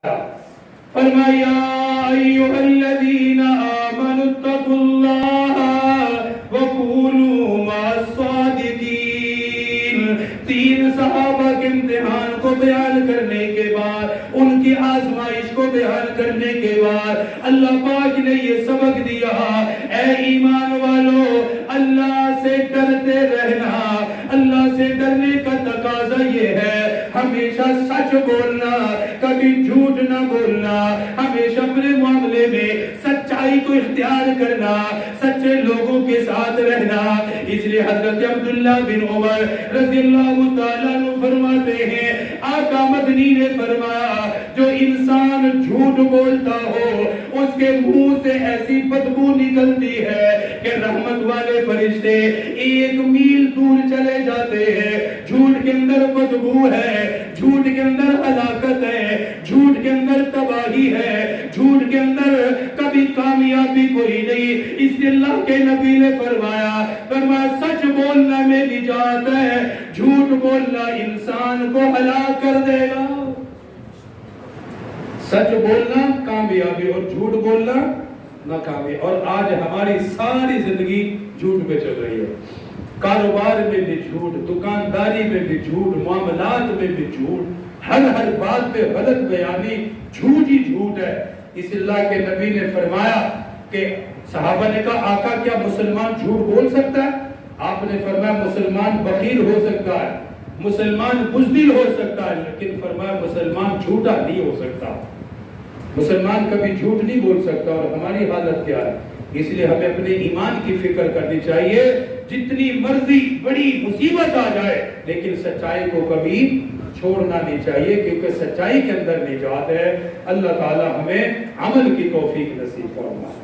فرمایا ایھا الذین آمنوا اتقوا اللہ وکونوا مع الصادقین۔ تین صحابہ کے امتحان کو بیان کرنے کے بعد، ان کی آزمائش کو بیان کرنے کے بعد اللہ پاک نے یہ سبق دیا، اے ایمان والو اللہ سے ڈرتے رہنا۔ اللہ سے ڈرنے کا تقاضا یہ ہے ہمیشہ سچ بولنا، کبھی جھوٹ نہ بولنا، ہمیشہ اپنے معاملے میں سچائی کو اختیار کرنا، سچے لوگوں کے ساتھ رہنا۔ اس لیے حضرت عبداللہ بن عمر رضی اللہ تعالیٰ عنہ فرماتے ہیں، آقا مدنی نے فرمایا جو انسان جھوٹ بولتا ہو اس کے منہ سے ایسی بدبو نکلتی ہے کہ رحمت والے فرشتے 1 میل دور چلے جاتے ہیں۔ جھوٹ کے اندر بدبو ہے، جھوٹ کے اندر ہلاکت ہے، جھوٹ کے اندر تباہی ہے، جھوٹ کے اندر کبھی کامیابی کوئی نہیں۔ اس لیے اللہ کے نبی نے فرمایا سچ بولنا میں نجات ہے، جھوٹ بولنا انسان کو ہلاک کر دے گا۔ سچ بولنا کامیابی اور جھوٹ بولنا ناکامی۔ اور آج ہماری ساری زندگی جھوٹ پہ چل رہی ہے، کاروبار میں بھی جھوٹ، دکانداری میں بھی جھوٹ، معاملات میں بھی جھوٹ، ہر بات پہ غلط بیانی، جھوٹ ہی جھوٹ ہے۔ اس اللہ کے نبی نے فرمایا کہ صحابہ نے کہا آقا کیا مسلمان جھوٹ بول سکتا ہے؟ آپ نے فرمایا مسلمان بخیل ہو سکتا ہے، مسلمان بزدل ہو سکتا ہے، لیکن فرمایا مسلمان جھوٹا نہیں ہو سکتا۔ مسلمان کبھی جھوٹ نہیں بول سکتا۔ اور ہماری حالت کیا ہے؟ اس لیے ہمیں اپنے ایمان کی فکر کرنی چاہیے، جتنی مرضی بڑی مصیبت آ جائے لیکن سچائی کو کبھی چھوڑنا نہیں چاہیے، کیونکہ سچائی کے اندر نجات ہے۔ اللہ تعالی ہمیں عمل کی توفیق نصیب فرمائے۔